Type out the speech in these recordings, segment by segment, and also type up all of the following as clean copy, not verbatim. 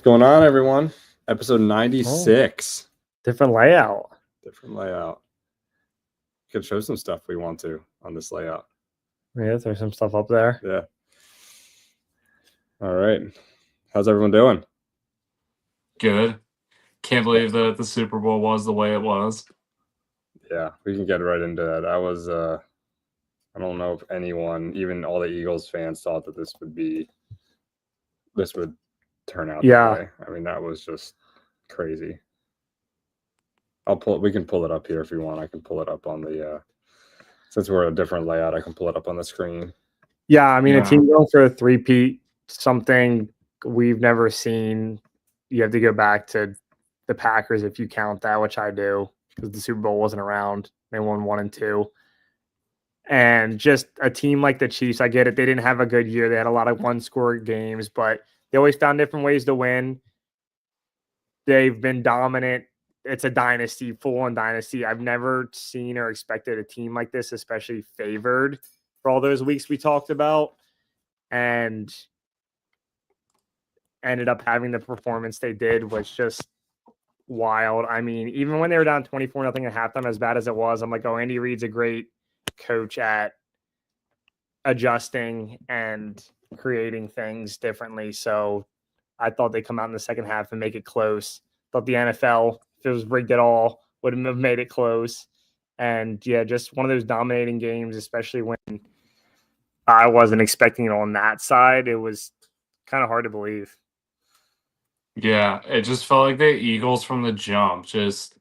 What's going on, everyone? Episode Oh, 96. different layout. Different layout. Could show some stuff we want to on this layout. Yeah, there's some stuff up there. Yeah. All right. How's everyone doing? Good. Can't believe that the Super Bowl was the way it was. Yeah, we can get right into that. I don't know if anyone, even all the Eagles fans, thought that this would turn out that way. I mean, that was just crazy. We can pull it up here if you want. I can pull it up on the since we're a different layout, I can pull it up on the screen. Yeah, I mean, a team going for a three-peat, something we've never seen. You have to go back to the Packers if you count that, which I do, because the Super Bowl wasn't around. They won 1 and 2. And just a team like the Chiefs, I get it. They didn't have a good year. They had a lot of one-score games, but they always found different ways to win. They've been dominant. It's a dynasty, full-on dynasty. I've never seen or expected a team like this, especially favored for all those weeks we talked about, and ended up having the performance they did was just wild. I mean, even when they were down 24-0 at halftime, as bad as it was, I'm like, oh, Andy Reid's a great coach at adjusting and creating things differently. So I thought they'd come out in the second half and make it close. Thought the NFL, if it was rigged at all, would have made it close. And yeah, just one of those dominating games, especially when I wasn't expecting it on that side. It was kind of hard to believe. Yeah, it just felt like the Eagles from the jump just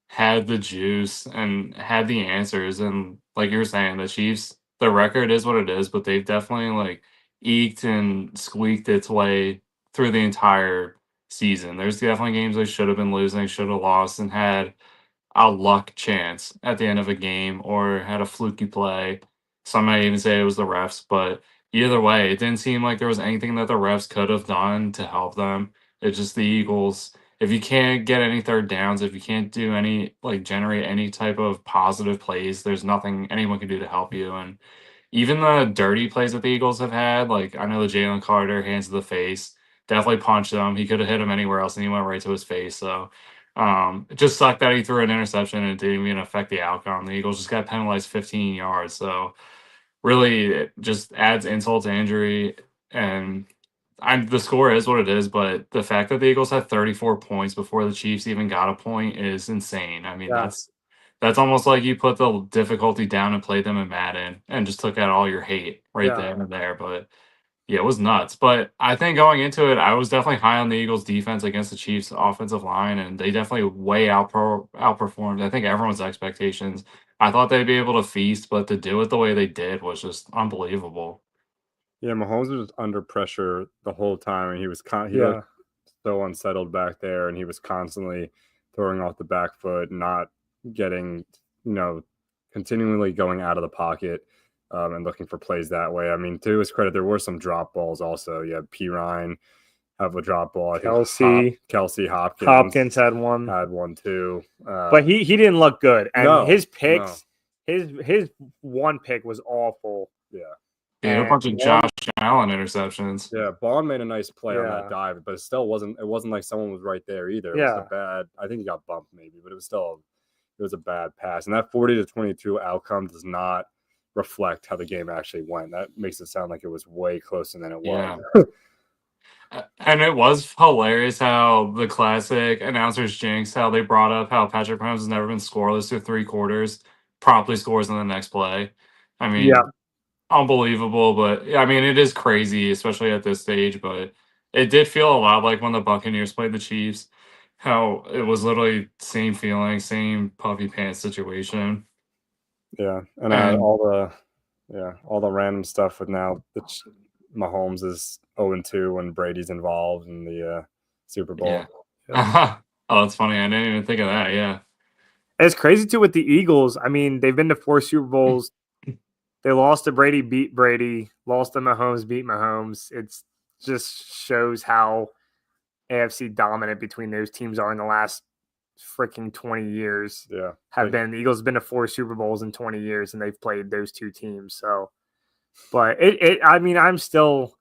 had the juice and had the answers. And like you were saying, the Chiefs, the record is what it is, but they've definitely like eked and squeaked its way through the entire season. There's definitely games they should have been losing, should have lost, and had a luck chance at the end of a game or had a fluky play. Some might even say it was the refs, but either way, it didn't seem like there was anything that the refs could have done to help them. It's just the Eagles. If you can't get any third downs, if you can't do any, like, generate any type of positive plays, there's nothing anyone can do to help you. And even the dirty plays that the Eagles have had, like, I know the Jalen Carter hands to the face, definitely punched him. He could have hit him anywhere else, and he went right to his face. So it just sucked that he threw an interception and it didn't even affect the outcome. The Eagles just got penalized 15 yards. So really, it just adds insult to injury. And the score is what it is, but the fact that the Eagles had 34 points before the Chiefs even got a point is insane. I mean, that's almost like you put the difficulty down and played them in Madden and just took out all your hate then and there. But yeah, it was nuts. But I think going into it, I was definitely high on the Eagles' defense against the Chiefs' offensive line, and they definitely way outperformed, I think, everyone's expectations. I thought they'd be able to feast, but to do it the way they did was just unbelievable. Yeah, Mahomes was under pressure the whole time, and he looked so unsettled back there, and he was constantly throwing off the back foot, not getting, continually going out of the pocket and looking for plays that way. I mean, to his credit, there were some drop balls also. You had P. Ryan have a drop ball. Kelsey Hopkins had one too. But he didn't look good. And his picks, his one pick was awful. Yeah. Yeah, a bunch of Josh Allen interceptions. Yeah, Bond made a nice play on that dive, but it wasn't like someone was right there either. It was I think he got bumped maybe, but it was a bad pass. And that 40-22 outcome does not reflect how the game actually went. That makes it sound like it was way closer than it was. And it was hilarious how the classic announcers jinx, how they brought up how Patrick Mahomes has never been scoreless through 3 quarters, promptly scores in the next play. I mean, unbelievable, but I mean, it is crazy, especially at this stage, but it did feel a lot like when the Buccaneers played the Chiefs, how it was literally same feeling, same puffy pants situation. Yeah, and all the random stuff with now Mahomes is 0-2 when Brady's involved in the Super Bowl. Oh, that's funny. I didn't even think of that. Yeah, it's crazy too with the Eagles. I mean, they've been to 4 Super Bowls. They lost to Brady, beat Brady, lost to Mahomes, beat Mahomes. It just shows how AFC dominant between those teams are in the last freaking 20 years. Yeah. The Eagles have been to 4 Super Bowls in 20 years, and they've played those 2 teams. So, but I mean, I'm still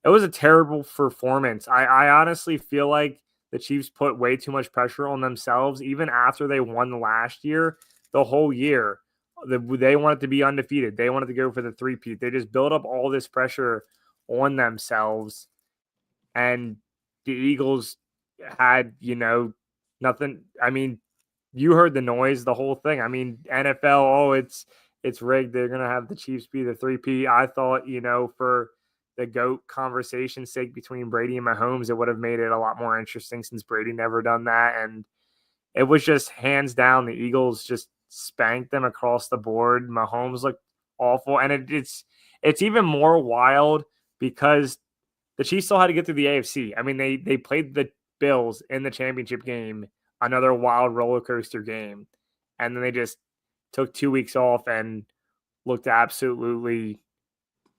it was a terrible performance. I honestly feel like the Chiefs put way too much pressure on themselves, even after they won last year, the whole year. They wanted to be undefeated. They wanted to go for the three-peat. They just built up all this pressure on themselves. And the Eagles had, nothing. I mean, you heard the noise, the whole thing. I mean, NFL, it's rigged. They're going to have the Chiefs be the three-peat. I thought, for the GOAT conversation's sake between Brady and Mahomes, it would have made it a lot more interesting since Brady never done that. And it was just hands down, the Eagles just spanked them across the board. Mahomes looked awful. And it's even more wild because the Chiefs still had to get through the AFC. I mean, they played the Bills in the championship game, another wild roller coaster game. And then they just took 2 weeks off and looked absolutely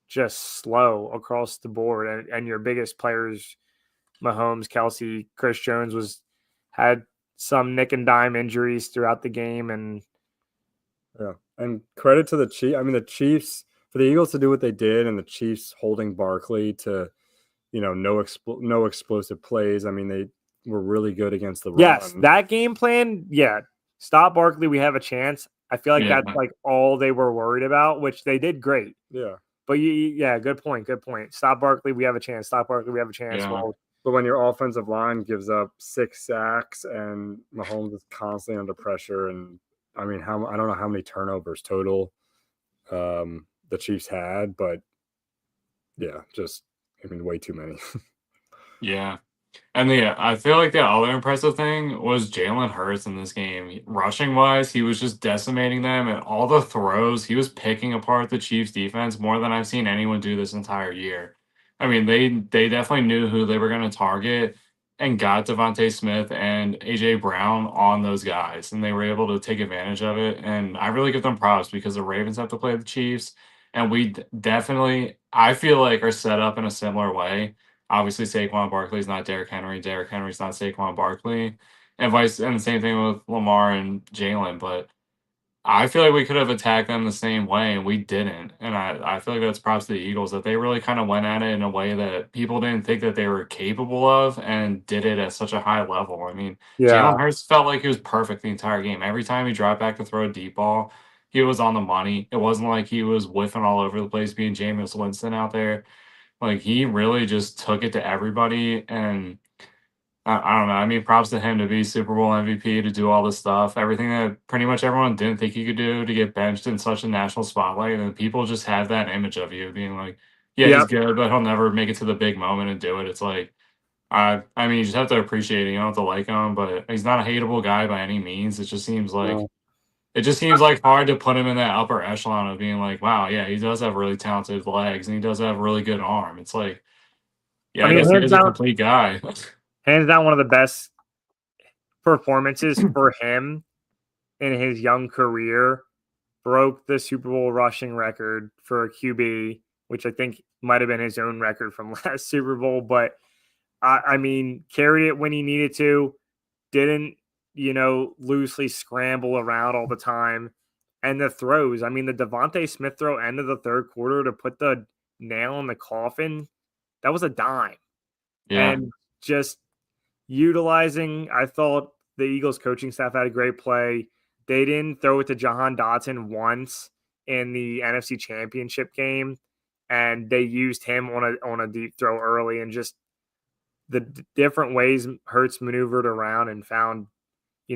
just slow across the board. And your biggest players, Mahomes, Kelsey, Chris Jones, had some nick and dime injuries throughout the game. And credit to the Chiefs. I mean, the Chiefs, for the Eagles to do what they did, and the Chiefs holding Barkley to, no explosive plays. I mean, they were really good against the run. Yes, that game plan, stop Barkley, we have a chance. I feel like that's like all they were worried about, which they did great. Yeah. But good point. Stop Barkley, we have a chance. Stop Barkley, we have a chance. Yeah. Well, but when your offensive line gives up 6 sacks and Mahomes is constantly under pressure, and I mean, I don't know how many turnovers total the Chiefs had, but way too many. Yeah. And I feel like the other impressive thing was Jalen Hurts in this game. Rushing wise, he was just decimating them, and all the throws, he was picking apart the Chiefs defense more than I've seen anyone do this entire year. I mean, they definitely knew who they were going to target and got Devontae Smith and AJ Brown on those guys, and they were able to take advantage of it. And I really give them props because the Ravens have to play the Chiefs, and we definitely, I feel like, are set up in a similar way. Obviously, Saquon Barkley is not Derrick Henry. Derrick Henry's not Saquon Barkley, and the same thing with Lamar and Jalen. But I feel like we could have attacked them the same way, and we didn't. And I feel like that's props to the Eagles that they really kind of went at it in a way that people didn't think that they were capable of, and did it at such a high level. I mean, Jalen Hurts felt like he was perfect the entire game. Every time he dropped back to throw a deep ball, he was on the money. It wasn't like he was whiffing all over the place, being Jameis Winston out there. Like, he really just took it to everybody, and I don't know. I mean, props to him to be Super Bowl MVP, to do all this stuff, everything that pretty much everyone didn't think he could do, to get benched in such a national spotlight, and people just have that image of you being like, he's good, but he'll never make it to the big moment and do it. It's like, I mean, you just have to appreciate it. You don't have to like him, but he's not a hateable guy by any means. It just seems like hard to put him in that upper echelon of being like, wow, he does have really talented legs and he does have a really good arm. It's like, I guess he is a complete guy. Hands down, one of the best performances for him in his young career. Broke the Super Bowl rushing record for a QB, which I think might have been his own record from last Super Bowl. But, I mean, carried it when he needed to. Didn't, loosely scramble around all the time. And the throws, I mean, the Devontae Smith throw end of the third quarter to put the nail in the coffin, that was a dime. Yeah. And just utilizing, I thought the Eagles coaching staff had a great play. They didn't throw it to Jahan Dotson once in the NFC Championship game, and they used him on a deep throw early, and just the different ways Hurts maneuvered around and found,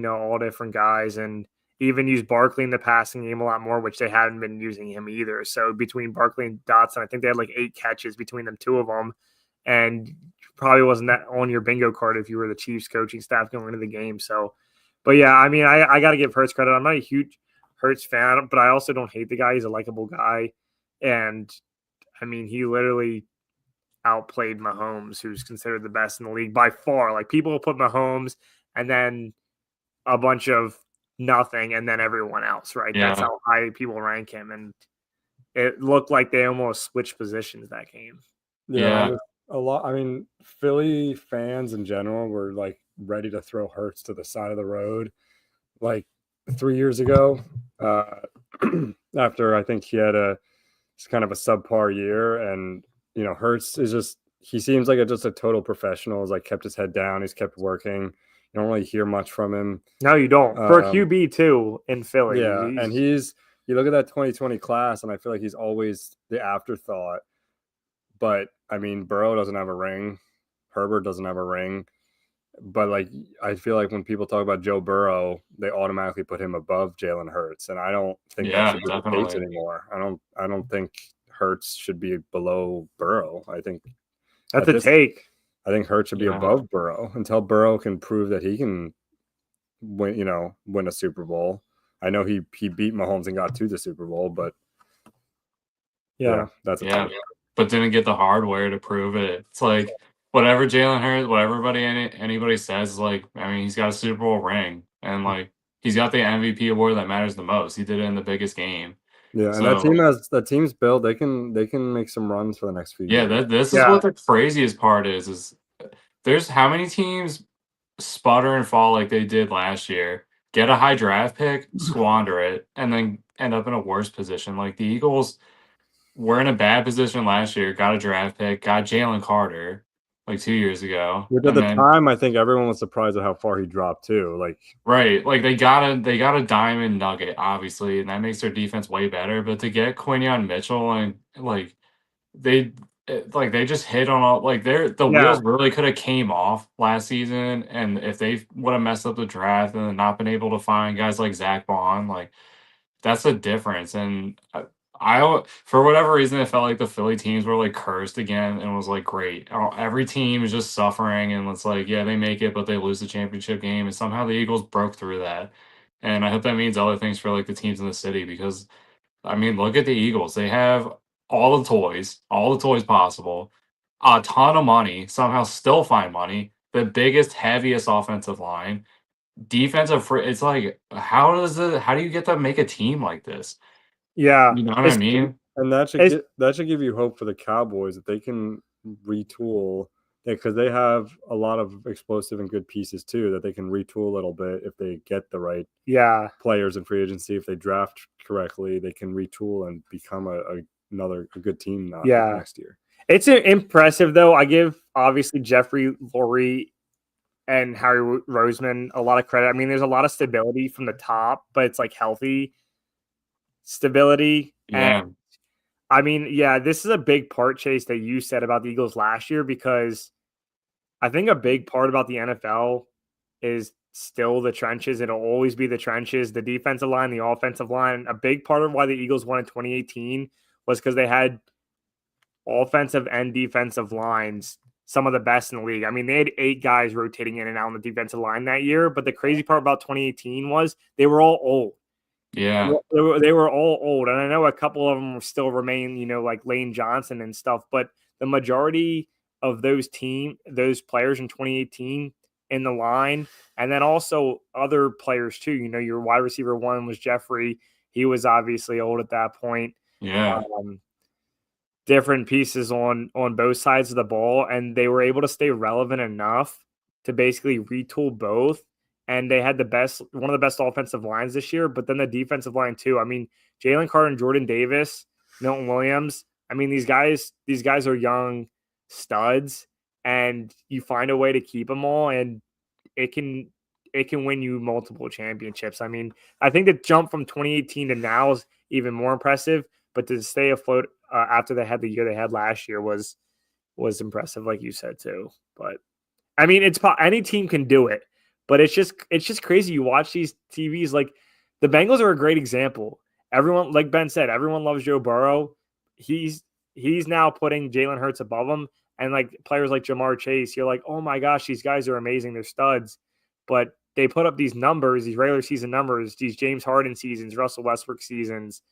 all different guys, and even used Barkley in the passing game a lot more, which they haven't been using him either. So between Barkley and Dotson, I think they had like 8 catches between them, 2 of them, and probably wasn't that on your bingo card if you were the Chiefs coaching staff going into the game. So, but I mean, I got to give Hurts credit. I'm not a huge Hurts fan, but I also don't hate the guy. He's a likable guy. And I mean, he literally outplayed Mahomes, who's considered the best in the league by far. Like, people will put Mahomes and then a bunch of nothing and then everyone else, right? Yeah. That's how high people rank him. And it looked like they almost switched positions that game. Yeah. A lot. I mean, Philly fans in general were like ready to throw Hurts to the side of the road, like 3 years ago. After I think he had it's kind of a subpar year, and Hurts is just he seems like just a total professional. He's like kept his head down. He's kept working. You don't really hear much from him. No, you don't. For a QB too in Philly. Yeah, and you look at that 2020 class, and I feel like he's always the afterthought. But I mean, Burrow doesn't have a ring. Herbert doesn't have a ring. But like, I feel like when people talk about Joe Burrow, they automatically put him above Jalen Hurts, and I don't think that should be the case anymore. I don't think Hurts should be below Burrow. I think that's a take. I think Hurts should be above Burrow until Burrow can prove that he can win a Super Bowl. I know he beat Mahomes and got to the Super Bowl, but that's a take. But didn't get the hardware to prove it. It's like whatever Jalen Hurts, whatever anybody says, like, I mean, he's got a Super Bowl ring, and like he's got the MVP award that matters the most. He did it in the biggest game. Yeah, and that team's built. They can make some runs for the next few years. Yeah, this is what the craziest part is there's how many teams sputter and fall like they did last year, get a high draft pick, squander it, and then end up in a worse position. Like the Eagles were in a bad position last year, got a draft pick, got Jalen Carter like 2 years ago. Which at the time, I think everyone was surprised at how far he dropped too. Like like they got a diamond nugget, obviously, and that makes their defense way better. But to get Quinyon Mitchell and like they just hit on all like wheels really could have came off last season, and if they would have messed up the draft and not been able to find guys like Zach Bond, like that's the difference. And I for whatever reason, it felt like the Philly teams were like cursed again, and was like great. Every team is just suffering, and it's like they make it, but they lose the championship game, and somehow the Eagles broke through that. And I hope that means other things for like the teams in the city, because I mean, look at the Eagles. They have all the toys possible, a ton of money, somehow still find money, the biggest, heaviest offensive line, defensive. It's like, how do you get to make a team like this? Yeah. You know what I mean? And that should give you hope for the Cowboys that they can retool, because they have a lot of explosive and good pieces too, that they can retool a little bit if they get the right players in free agency. If they draft correctly, they can retool and become another good team next year. It's impressive though. I give obviously Jeffrey Lurie and Harry Roseman a lot of credit. I mean, there's a lot of stability from the top, but it's like healthy stability. Yeah. And I mean, this is a big part, Chase, that you said about the Eagles last year, because I think a big part about the NFL is still the trenches. It'll always be the trenches, the defensive line, the offensive line. A big part of why the Eagles won in 2018 was because they had offensive and defensive lines, some of the best in the league. I mean, they had 8 guys rotating in and out on the defensive line that year. But the crazy part about 2018 was they were all old. Yeah. They were all old. And I know a couple of them still remain, like Lane Johnson and stuff. But the majority of those players in 2018 in the line, and then also other players too. Your wide receiver one was Jeffrey. He was obviously old at that point. Yeah. Different pieces on both sides of the ball, and they were able to stay relevant enough to basically retool both. And they had one of the best offensive lines this year, but then the defensive line too. I mean, Jalen Carter and Jordan Davis, Milton Williams. I mean, these guys are young studs, and you find a way to keep them all, and it can win you multiple championships. I mean, I think the jump from 2018 to now is even more impressive, but to stay afloat after they had the year they had last year was impressive, like you said too. But I mean, any team can do it, but it's just crazy. You watch these TVs, like the Bengals are a great example. Everyone, like Ben said, everyone loves Joe Burrow. He's now putting Jalen Hurts above him, and like players like Jamar Chase, you're like, oh my gosh, these guys are amazing. They're studs, but they put up these numbers, these regular season numbers, these James Harden seasons, Russell Westbrook seasons,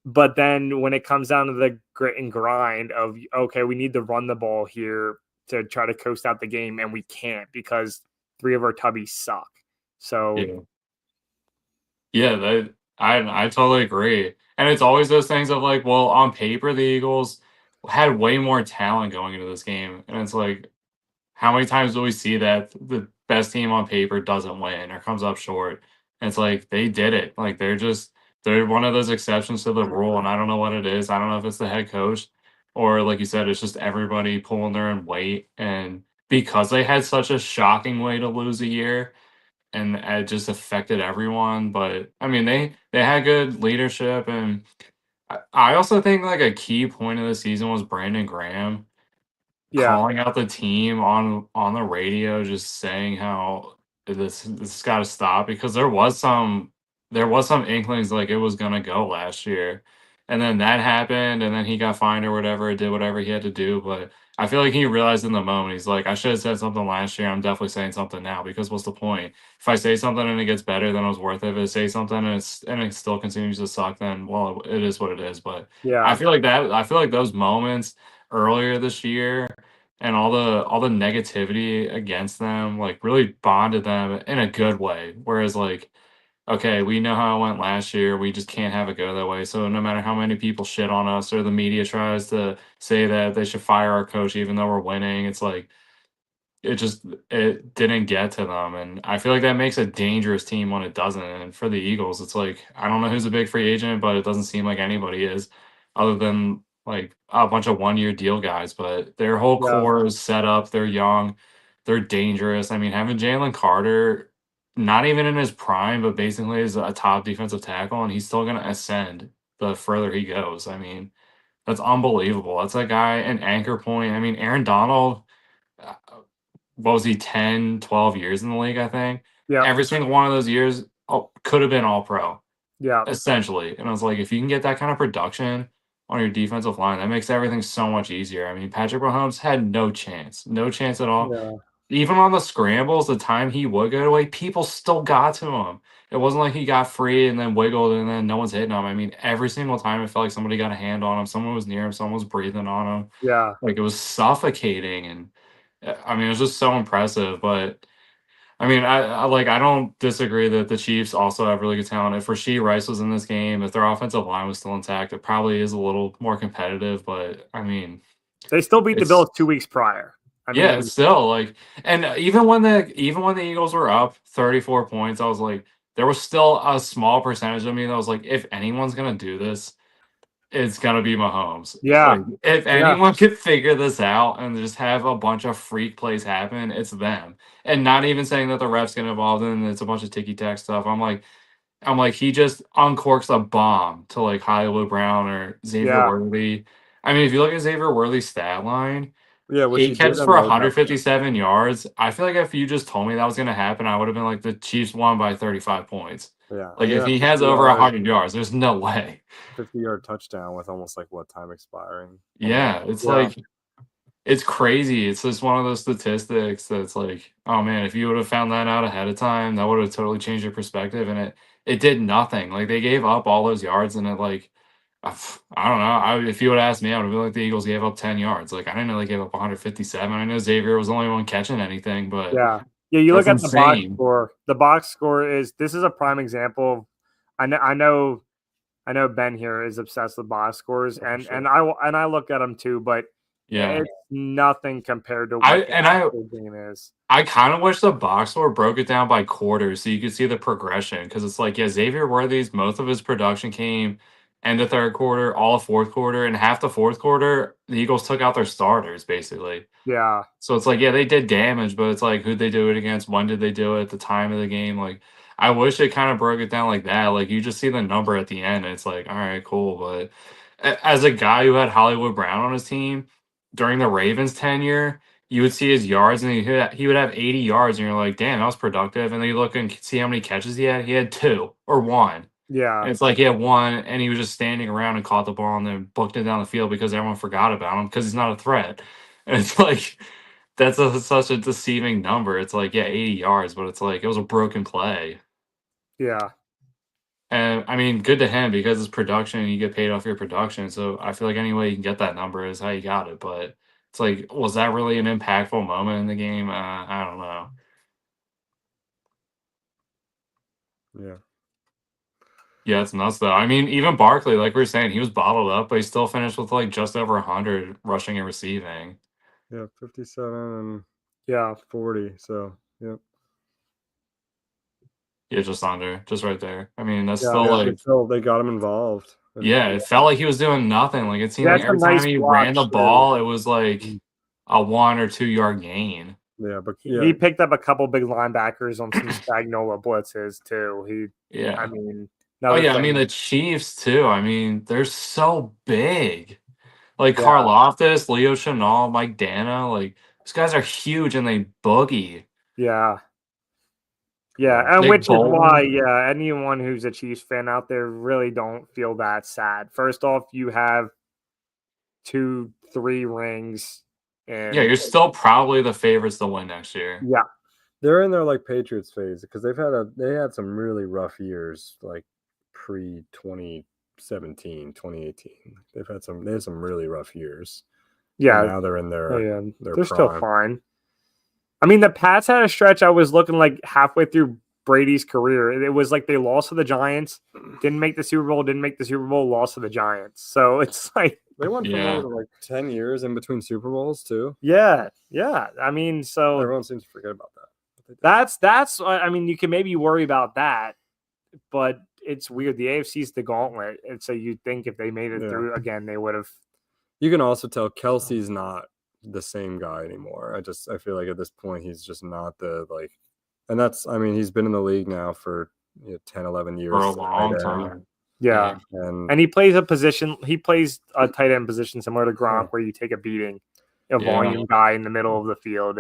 But then when it comes down to the grit and grind of, okay, we need to run the ball here to try to coast out the game, and we can't because 3 of our tubbies suck. So, I totally agree. And it's always those things of like, well, on paper, the Eagles had way more talent going into this game. And it's like, how many times do we see that the best team on paper doesn't win or comes up short? And it's like, they did it. Like, they're one of those exceptions to the rule. And I don't know what it is. I don't know if it's the head coach. or like you said, it's just everybody pulling their own weight, and because they had such a shocking way to lose a year, and it just affected everyone. But I mean, they had good leadership, and I also think like a key point of the season was Brandon Graham calling out the team on the radio, just saying how this got to stop, because there was some inklings like it was gonna go last year, and then that happened, and then he got fined or whatever, did whatever he had to do. But I feel like he realized in the moment, he's like, I should have said something last year. I'm definitely saying something now, because what's the point? If I say something and it gets better, then it was worth it. If I say something and it still continues to suck, then well, it is what it is. But I feel like those moments earlier this year and all the negativity against them like really bonded them in a good way. Whereas like, okay, we know how it went last year. We just can't have it go that way. So no matter how many people shit on us or the media tries to say that they should fire our coach even though we're winning, it's like it didn't get to them, and I feel like that makes a dangerous team when it doesn't. And for the Eagles, it's like I don't know who's a big free agent, but it doesn't seem like anybody is, other than like a bunch of 1 year deal guys. But their whole core is set up. They're young, they're dangerous. I mean, having Jalen Carter, not even in his prime, but basically as a top defensive tackle, and he's still gonna ascend the further he goes. I mean, that's unbelievable. That's a guy, an anchor point. I mean, Aaron Donald. uh, what was he, 10, 12 years in the league, I think. Every single one of those years could have been all pro. Essentially. And I was like, if you can get that kind of production on your defensive line, that makes everything so much easier. I mean, Patrick Mahomes had no chance. No chance at all. Even on the scrambles, the time he would get away, people still got to him. It wasn't like he got free and then wiggled and then no one's hitting him. I mean, every single time it felt like somebody got a hand on him, someone was near him, someone was breathing on him. Like it was suffocating, and I mean, it was just so impressive. But I mean, I don't disagree that the Chiefs also have really good talent. If Rashee Rice was in this game, if their offensive line was still intact, it probably is a little more competitive. But I mean, they still beat the Bills 2 weeks prior. I mean, yeah, it's still like, and even when the Eagles were up 34 points, I was like, there was still a small percentage of me that was like, if anyone's gonna do this, it's gonna be Mahomes. Like, if anyone could figure this out and just have a bunch of freak plays happen, it's them. And not even saying that the refs get involved in it's a bunch of ticky tack stuff. I'm like, he just uncorks a bomb to like Hollywood Brown or Xavier Worthy. I mean, if you look at Xavier Worthy's stat line, which 8 catches for 157 yards. I feel like if you just told me that was gonna happen, I would have been like, the Chiefs won by 35 points. Like if he has over 100 yards, there's no way. 50-yard touchdown with almost like what time expiring? Yeah, it's like it's crazy. It's just one of those statistics that's like, oh man, if you would have found that out ahead of time, that would have totally changed your perspective. And it did nothing. Like they gave up all those yards, and it like I don't know. If you would ask me, I would have been like the Eagles gave up 10 yards. Like I didn't know they gave up 157. I know Xavier was the only one catching anything, but you look at insane. the box score. The box score is a prime example. I know Ben here is obsessed with box scores, and I look at them too, but it's nothing compared to what the game is. I kind of wish the box score broke it down by quarters so you could see the progression, because it's like, Xavier Worthy's, most of his production came end of third quarter, all of fourth quarter, and half the fourth quarter, the Eagles took out their starters basically. So it's like, they did damage, but it's like, who'd they do it against? When did they do it? The time of the game? Like, I wish it kind of broke it down like that. Like, you just see the number at the end, and it's like, all right, cool. But as a guy who had Hollywood Brown on his team during the Ravens tenure, you would see his yards, and he would have 80 yards, and you're like, damn, that was productive. And then you look and see how many catches he had. He had 2 or 1. And it's like he had 1, and he was just standing around and caught the ball and then booked it down the field because everyone forgot about him because he's not a threat. And it's like, that's such a deceiving number. It's like, 80 yards, but it's like it was a broken play. And I mean, good to him because it's production. You get paid off your production. So I feel like any way you can get that number is how you got it. But it's like, was that really an impactful moment in the game? I don't know. Yeah, it's nuts though. I mean, even Barkley, like we were saying, he was bottled up, but he still finished with like just over 100 rushing and receiving. 57 and 40. So yeah, just under, just right there. I mean, that's still like they got him involved. Yeah, it felt like he was doing nothing. Like, it seemed like every time he ran the ball, it was like a 1 or 2 yard gain. Yeah, but he picked up a couple big linebackers on some Spagnuolo blitzes too. I mean, I mean the Chiefs too. I mean, they're so big. Like Karlaftis, Leo Chenal, Mike Dana, like these guys are huge and they boogie. Yeah. Yeah, and which is why, anyone who's a Chiefs fan out there really don't feel that sad. First off, you have 2-3 rings. And you're still probably the favorites to win next year. Yeah. They're in their like Patriots phase because they had some really rough years like pre 2017, 2018. They had some really rough years. Yeah. And now they're in their they're prime. still fine. I mean, the Pats had a stretch. I was looking like halfway through Brady's career. It was like they lost to the Giants, didn't make the Super Bowl, lost to the Giants. So it's like they went for like 10 years in between Super Bowls too. Yeah. I mean, so everyone seems to forget about that. That's. I mean, you can maybe worry about that, but it's weird. The AFC's the gauntlet, and so you'd think if they made it through again, they would have. You can also tell Kelsey's not the same guy anymore. I feel like at this point he's just not the like, and that's, I mean, he's been in the league now for 10, 11 years. For a long time. Yeah. And he plays a tight end position similar to Gronk where you take a beating, a volume guy in the middle of the field.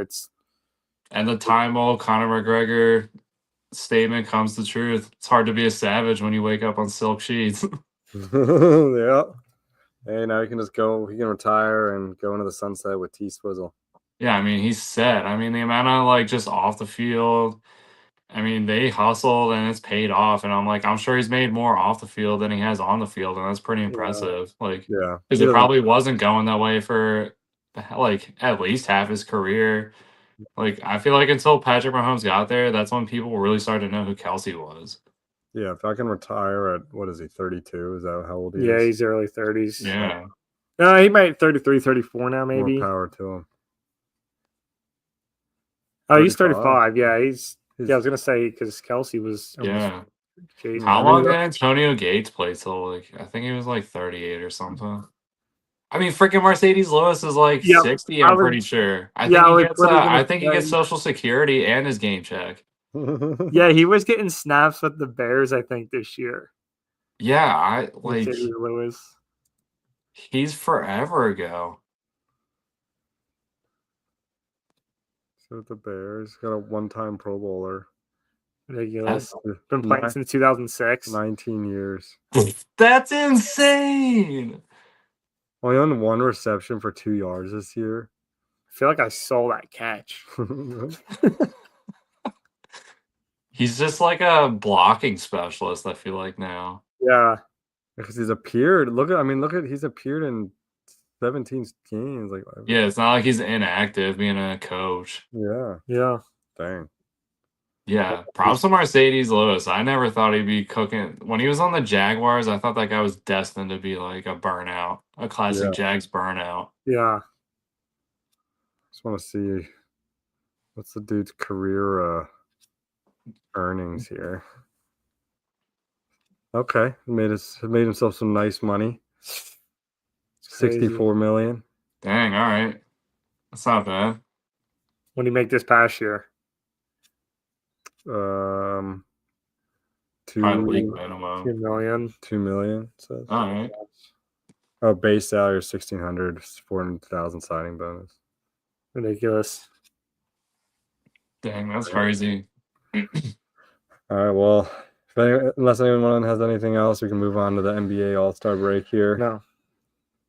And the time old Conor McGregor statement comes to truth. It's hard to be a savage when you wake up on silk sheets. Yeah. Hey, now he can retire and go into the sunset with T-Swizzle. Yeah, I mean, he's set. I mean, the amount of like just off the field, I mean, they hustled and it's paid off. And I'm sure he's made more off the field than he has on the field. And that's pretty impressive. Like, because it probably wasn't going that way for like at least half his career. Like, I feel like until Patrick Mahomes got there, that's when people really started to know who Kelsey was. Yeah, if I can retire at, what is he, 32? Is that how old he is? Yeah, he's early 30s. Yeah. No, he might 33, 34 now, maybe. More power to him. Oh, he's 35. Yeah, I was going to say because Kelsey was. How long did Antonio Gates play till, like, I think he was like 38 or something? I mean, freaking Mercedes Lewis is like 60, I'm pretty sure. I think he gets Social Security and his game check. Yeah, he was getting snaps with the Bears, I think, this year. Yeah, Lewis. He's forever ago. So the Bears got a one-time Pro Bowler. Ridiculous. Been playing since 2006. 19 years. That's insane. Only on 1 reception for 2 yards this year. I feel like I saw that catch. He's just like a blocking specialist, I feel like now. Yeah. Because he's appeared. He's appeared in 17 games. Like, yeah, it's not like he's inactive being a coach. Yeah. Dang. Yeah. Props to Mercedes Lewis. I never thought he'd be cooking. When he was on the Jaguars, I thought that guy was destined to be like a burnout, a classic Jags burnout. Yeah. Just want to see what's the dude's career earnings here. Okay, made himself some nice money. 64 million. Dang, all right. That's not bad. What do you make this past year? 2 million. 2 million. All right. Oh, base salary is 1,600, 400,000 signing bonus. Ridiculous. Dang, that's crazy. All right, well, unless anyone has anything else, we can move on to the NBA All-Star break here. No.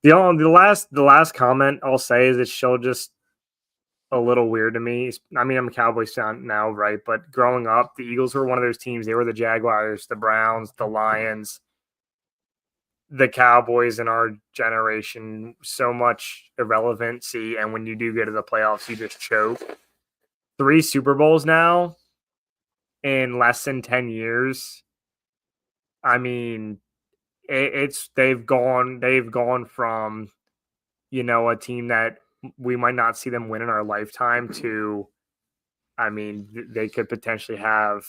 The last comment I'll say is it's still just a little weird to me. I mean, I'm a Cowboys fan now, right? But growing up, the Eagles were one of those teams. They were the Jaguars, the Browns, the Lions, the Cowboys in our generation. So much irrelevancy, and when you do get to the playoffs, you just choke. 3 Super Bowls now in less than 10 years. I mean, they've gone from, a team that we might not see them win in our lifetime to, I mean, they could potentially have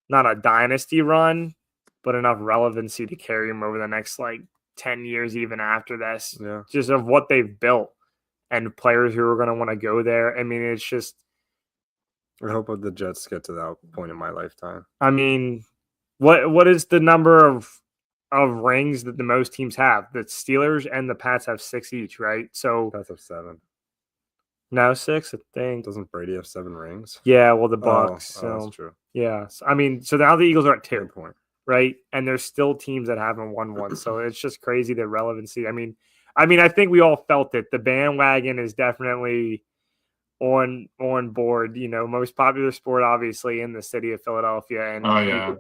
not a dynasty run, but enough relevancy to carry them over the next like 10 years even after this. Yeah. Just of what they've built and players who are going to want to go there. I mean, it's just. I hope the Jets get to that point in my lifetime. I mean, what is the number of rings that the most teams have? The Steelers and the Pats have 6 each, right? So Pats have 7. No, 6, I think. Doesn't Brady have 7 rings? Yeah, well, the Bucks. Oh, that's true. Yeah, I mean, so now the Eagles are at 2. Good point. Right, and there's still teams that haven't won one, so it's just crazy the relevancy. I mean, I think we all felt it. The bandwagon is definitely on board. You know, most popular sport, obviously, in the city of Philadelphia, and a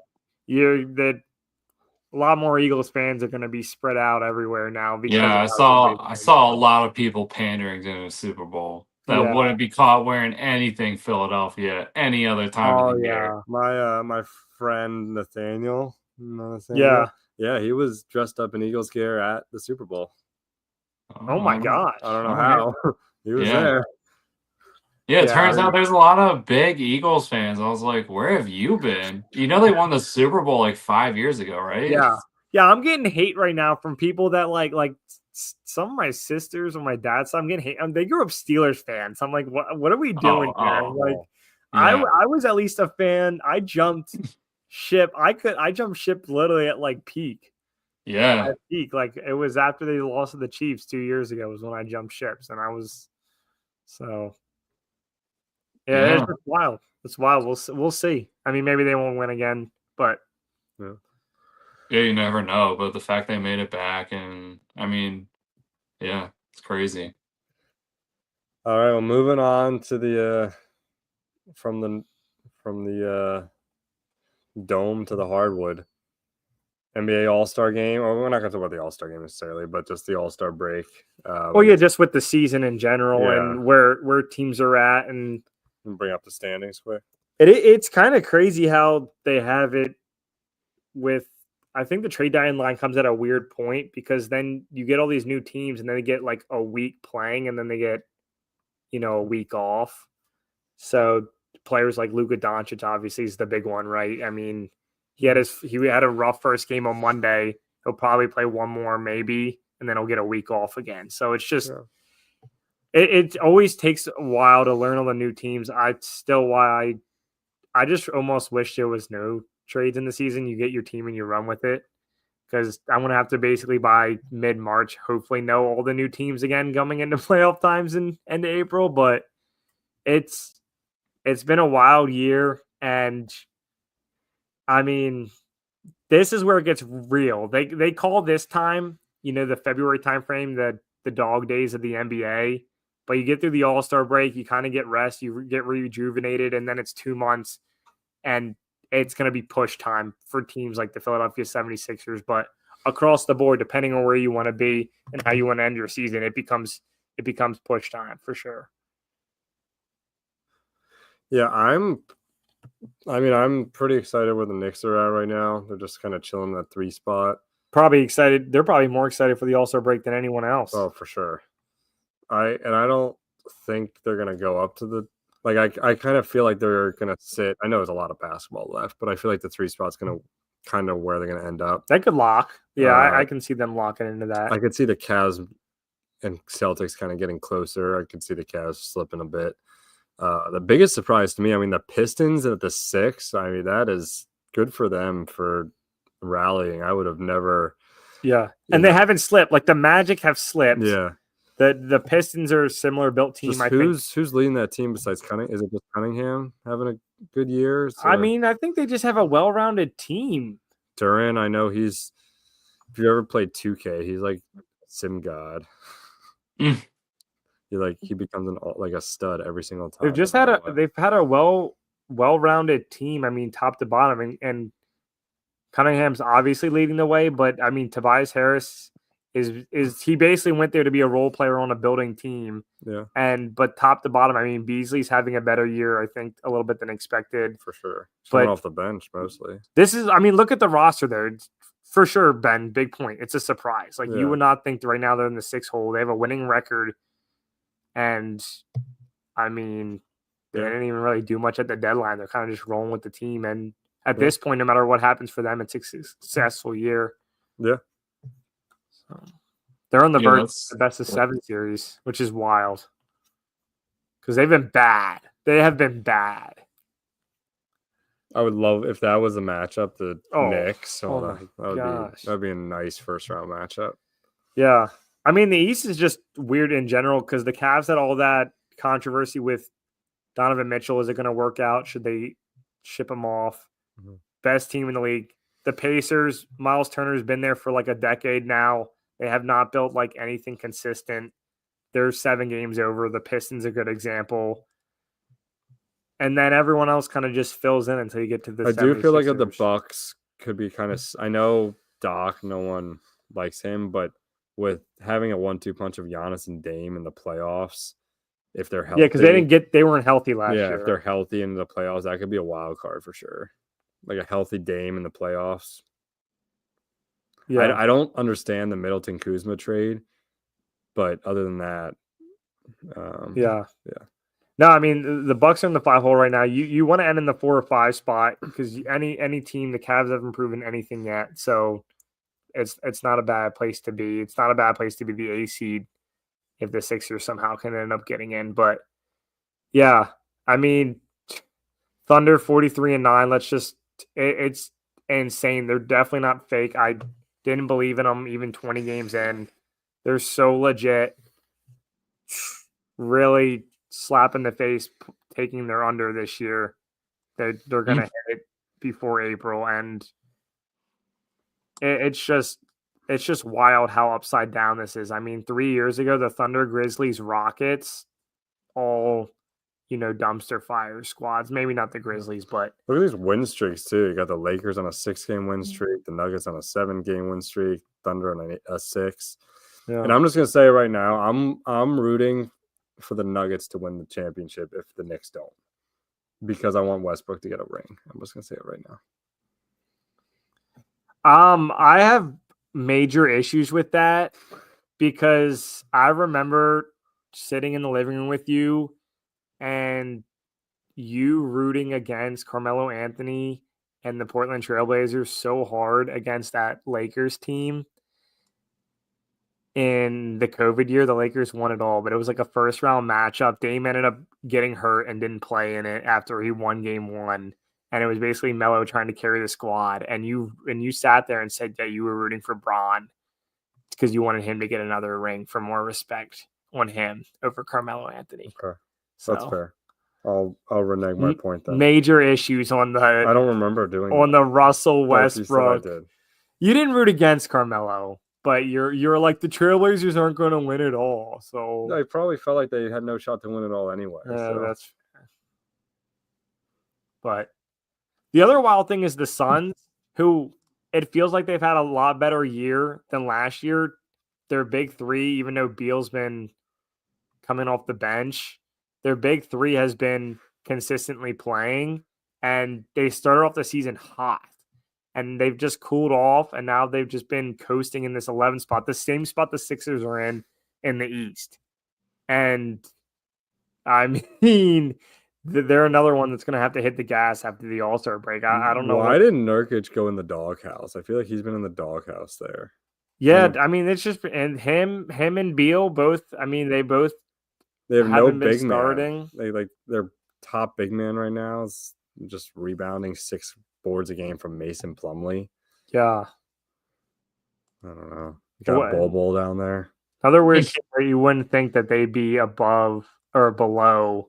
lot more Eagles fans are going to be spread out everywhere now. Because I saw a lot of people pandering to the Super Bowl that wouldn't be caught wearing anything Philadelphia any other time of the year. My friend Nathaniel. Yeah, he was dressed up in Eagles gear at the Super Bowl. Oh my gosh! I don't know how he was there. Yeah, it turns out there's a lot of big Eagles fans. I was like, where have you been? You know, they won the Super Bowl like 5 years ago, right? Yeah. I'm getting hate right now from people that like some of my sisters or my dad. So I'm getting hate. They grew up Steelers fans. I'm like, what are we doing here? I was at least a fan. I jumped ship. I jumped ship literally at like peak. Yeah. At peak. Like it was after they lost to the Chiefs 2 years ago was when I jumped ships, and I was so. Yeah, it's wild. It's wild. We'll see. I mean, maybe they won't win again, but yeah, you never know. But the fact they made it back, and I mean, yeah, it's crazy. All right, well, moving on to the from the dome to the hardwood. NBA All-Star game. Or we're not going to talk about the All-Star game necessarily, but just the All-Star break. Just with the season in general and where teams are at, and bring up the standings quick. It's kind of crazy how they have it with. I think the trade deadline comes at a weird point because then you get all these new teams and then they get like a week playing and then they get, a week off. So players like Luka Doncic obviously is the big one, right? I mean, he had a rough first game on Monday. He'll probably play one more maybe, and then he'll get a week off again. So it's just. Yeah. It always takes a while to learn all the new teams. I just almost wish there was no trades in the season. You get your team and you run with it, because I'm going to have to basically by mid-March hopefully know all the new teams again coming into playoff times in end of April. But it's been a wild year, and I mean, this is where it gets real. They call this time, the February timeframe, the dog days of the NBA. But you get through the All-Star break, you kind of get rest, you get rejuvenated, and then it's 2 months, and it's going to be push time for teams like the Philadelphia 76ers. But across the board, depending on where you want to be and how you want to end your season, it becomes push time for sure. Yeah, I'm pretty excited where the Knicks are at right now. They're just kind of chilling in that 3 spot. Probably excited. They're probably more excited for the All-Star break than anyone else. Oh, for sure. I don't think they're gonna go up to the I kind of feel like they're gonna sit. I know there's a lot of basketball left, but I feel like the 3 spot's gonna kind of where they're gonna end up. They could lock. Yeah, I can see them locking into that. I could see the Cavs and Celtics kind of getting closer. I could see the Cavs slipping a bit. The biggest surprise to me, I mean, the Pistons at the 6. I mean, that is good for them for rallying. I would have never. Yeah, and they haven't slipped. Like the Magic have slipped. Yeah. The Pistons are a similar built team. Who's leading that team besides Cunningham? Is it just Cunningham having a good year? I mean, I think they just have a well-rounded team. Duran, I know if you ever played 2K, he's like sim god. He becomes a stud every single time. They've had a well-rounded team. I mean, top to bottom, and Cunningham's obviously leading the way, but I mean, Tobias Harris. Is he basically went there to be a role player on a building team. Yeah. But top to bottom, I mean, Beasley's having a better year, I think, a little bit than expected. For sure. Coming off the bench mostly. Look at the roster there. It's, for sure, Ben, big point. It's a surprise. You would not think that right now they're in the 6 hole. They have a winning record. And I mean, they didn't even really do much at the deadline. They're kind of just rolling with the team. And at this point, no matter what happens for them, it's a successful year. Yeah. They're on the verge of the best of 7 series, which is wild. Because they've been bad. They have been bad. I would love if that was a matchup, the Knicks. That would be a nice first round matchup. Yeah. I mean, the East is just weird in general because the Cavs had all that controversy with Donovan Mitchell. Is it going to work out? Should they ship him off? Mm-hmm. Best team in the league. The Pacers, Miles Turner's been there for like a decade now. They have not built like anything consistent. They're 7 games over. The Pistons a good example. And then everyone else kind of just fills in until you get to the 76ers. I do feel like the Bucks could be kind of – I know Doc, no one likes him, but with having a 1-2 punch of Giannis and Dame in the playoffs, if they're healthy – yeah, because they weren't healthy last year. Yeah, if they're healthy in the playoffs, that could be a wild card for sure. Like a healthy Dame in the playoffs. Yeah, I don't understand the Middleton Kuzma trade, but other than that, yeah. No, I mean the Bucks are in the 5 hole right now. You want to end in the 4 or 5 spot because any team, the Cavs haven't proven anything yet, so it's not a bad place to be. It's not a bad place to be the A seed if the Sixers somehow can end up getting in. But yeah, I mean Thunder 43-9. Let's just it's insane. They're definitely not fake. I didn't believe in them even 20 games in. They're so legit. Really slap in the face taking their under this year. They're going to hit it before April. And it's just wild how upside down this is. I mean, 3 years ago, the Thunder, Grizzlies, Rockets, all dumpster fire squads. Maybe not the Grizzlies, but look at these win streaks too. You got the Lakers on a 6-game win streak, the Nuggets on a 7-game win streak, Thunder on a 6. Yeah. And I'm just gonna say right now, I'm rooting for the Nuggets to win the championship if the Knicks don't, because I want Westbrook to get a ring. I'm just gonna say it right now. I have major issues with that because I remember sitting in the living room with you and you rooting against Carmelo Anthony and the Portland Trailblazers so hard against that Lakers team. In the COVID year, the Lakers won it all, but it was like a first-round matchup. Dame ended up getting hurt and didn't play in it after he won game 1. And it was basically Melo trying to carry the squad. And you sat there and said that you were rooting for Bron because you wanted him to get another ring for more respect on him over Carmelo Anthony. Okay. That's fair. I'll renege my point then. Major issues on the. I don't remember doing on that. The Russell Westbrook. You, you didn't root against Carmelo, but you're like the Trailblazers aren't going to win it all. So I probably felt like they had no shot to win it all anyway. Yeah, that's fair. But the other wild thing is the Suns, who it feels like they've had a lot better year than last year. Their big 3, even though Beal's been coming off the bench. Their big 3 has been consistently playing, and they started off the season hot, and they've just cooled off, and now they've just been coasting in this 11 spot, the same spot the Sixers are in the East. And, I mean, they're another one that's going to have to hit the gas after the All-Star break. I don't know. Why didn't Nurkic go in the doghouse? I feel like he's been in the doghouse there. Yeah, I mean, it's just – and him and Beal both – I mean, they both – they have no big man. Their top big man right now is just rebounding 6 boards a game from Mason Plumlee. Yeah. I don't know. You got Bol down there. Another weird team where you wouldn't think that they'd be above or below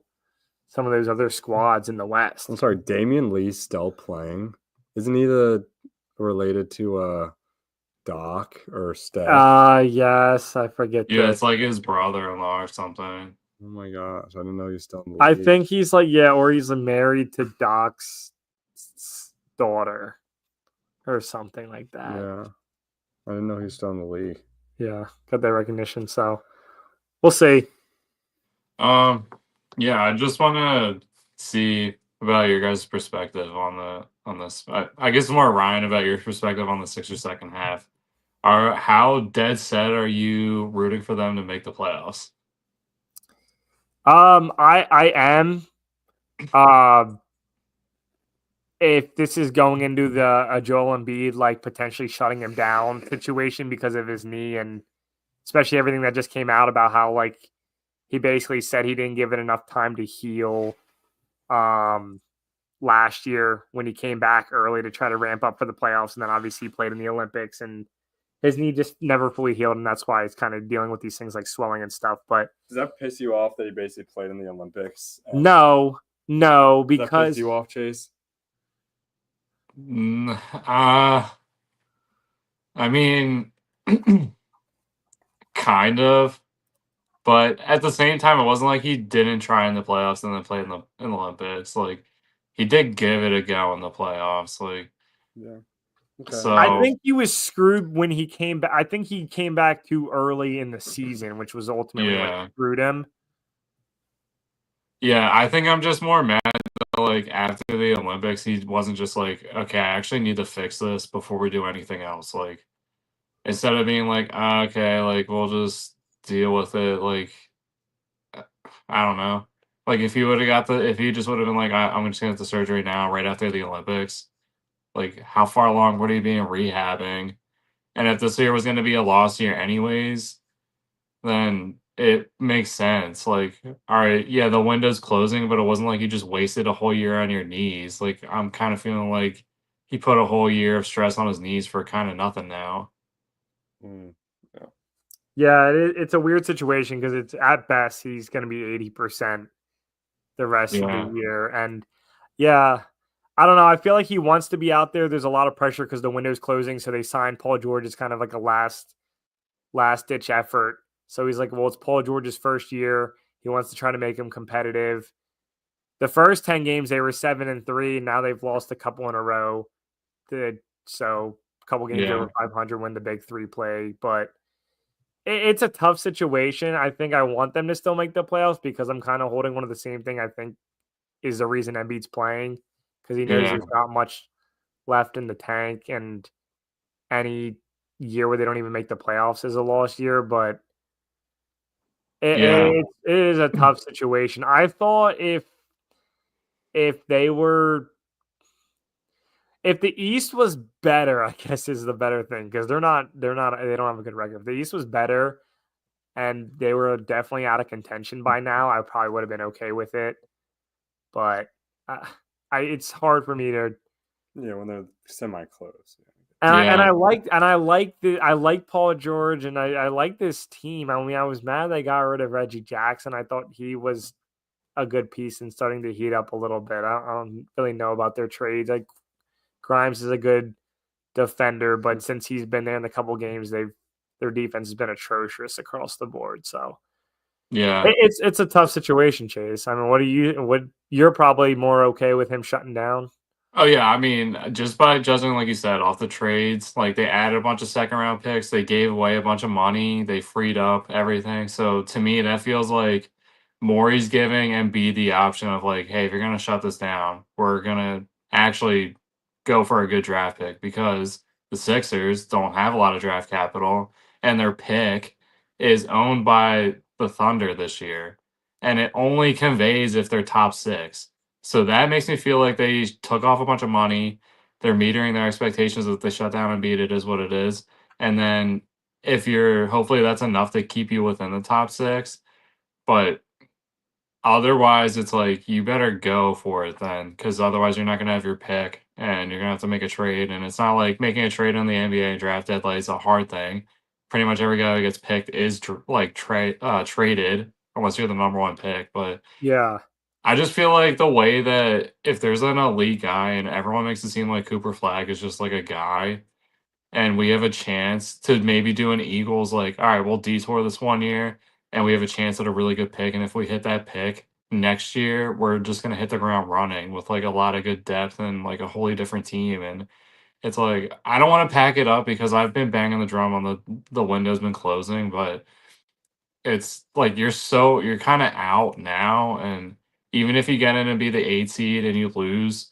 some of those other squads in the West. I'm sorry, Damian Lee's still playing. Isn't he related to Doc or Steph? Yes, I forget. Yeah, it's like his brother-in-law or something. Oh my gosh, I didn't know he's still in the league. I think he's or he's married to Doc's daughter or something like that. Yeah. I didn't know he's still in the league. Yeah, got that recognition, so we'll see. Yeah, I just want to see about your guys' perspective on this. I guess more Ryan about your perspective on the Sixers second half. How dead set are you rooting for them to make the playoffs? I am. if this is going into the Joel Embiid like potentially shutting him down situation because of his knee, and especially everything that just came out about how like he basically said he didn't give it enough time to heal last year when he came back early to try to ramp up for the playoffs, and then obviously he played in the Olympics, and his knee just never fully healed, and that's why he's kind of dealing with these things like swelling and stuff. But does that piss you off that he basically played in the Olympics? No, because does that piss you off, Chase? I mean, kind of, but at the same time, it wasn't like he didn't try in the playoffs and then play in the Olympics. Like he did give it a go in the playoffs. Like yeah. Okay. So I think he was screwed when he came back. I think he came back too early in the season, which was ultimately what screwed him. Yeah, I think I'm just more mad that, like, after the Olympics, he wasn't just like, okay, I actually need to fix this before we do anything else. Like, instead of being like, okay, like, we'll just deal with it. Like, I don't know. Like, if he would have if he just would have been like, I'm just going to get the surgery now, right after the Olympics, like, how far along would he be in rehabbing? And if this year was going to be a lost year anyways, then it makes sense. Like, all right, yeah, the window's closing, but it wasn't like you just wasted a whole year on your knees. Like, I'm kind of feeling like he put a whole year of stress on his knees for kind of nothing now. Yeah, it's a weird situation because it's at best he's going to be 80% the rest of the year, and yeah, I don't know. I feel like he wants to be out there. There's a lot of pressure because the window's closing, so they signed Paul George as kind of like a last ditch effort. So he's like, well, it's Paul George's first year. He wants to try to make him competitive. The first 10 games, they were 7-3. Now they've lost a couple in a row. So a couple games over 500 when the big three play. But it's a tough situation. I think I want them to still make the playoffs because I'm kind of holding one of the same thing I think is the reason Embiid's playing, because he knows there's not much left in the tank, and any year where they don't even make the playoffs is a lost year. But it is a tough situation. I thought if the East was better, I guess is the better thing, because they don't have a good record. If the East was better and they were definitely out of contention by now, I probably would have been okay with it. But it's hard for me to. Yeah, when they're semi-close. And I like Paul George, and I like this team. I mean, I was mad they got rid of Reggie Jackson. I thought he was a good piece and starting to heat up a little bit. I don't really know about their trades. Like Grimes is a good defender, but since he's been there in a couple games, their defense has been atrocious across the board. So yeah, it's a tough situation, Chase. I mean, you're probably more okay with him shutting down? Oh yeah, I mean, just by judging, like you said, off the trades, like they added a bunch of second round picks, they gave away a bunch of money, they freed up everything. So to me, that feels like Morey's giving Embiid the option of like, hey, if you're gonna shut this down, we're gonna actually go for a good draft pick, because the Sixers don't have a lot of draft capital, and their pick is owned by the Thunder this year, and it only conveys if they're top 6. So that makes me feel like they took off a bunch of money. They're metering their expectations that they shut down and beat it is what it is. And then hopefully that's enough to keep you within the top 6. But otherwise, it's like you better go for it then, because otherwise you're not going to have your pick and you're going to have to make a trade. And it's not like making a trade on the NBA draft deadline is a hard thing. Pretty much every guy who gets picked is traded unless you're the number 1 pick. But yeah. I just feel like the way that if there's an elite guy and everyone makes it seem like Cooper Flag is just like a guy, and we have a chance to maybe do an Eagles, like, all right, we'll detour this 1 year and we have a chance at a really good pick. And if we hit that pick next year, we're just going to hit the ground running with like a lot of good depth and like a wholly different team. And it's like, I don't want to pack it up because I've been banging the drum on the window's been closing, but it's like you're kind of out now. And even if you get in and be the 8 seed and you lose,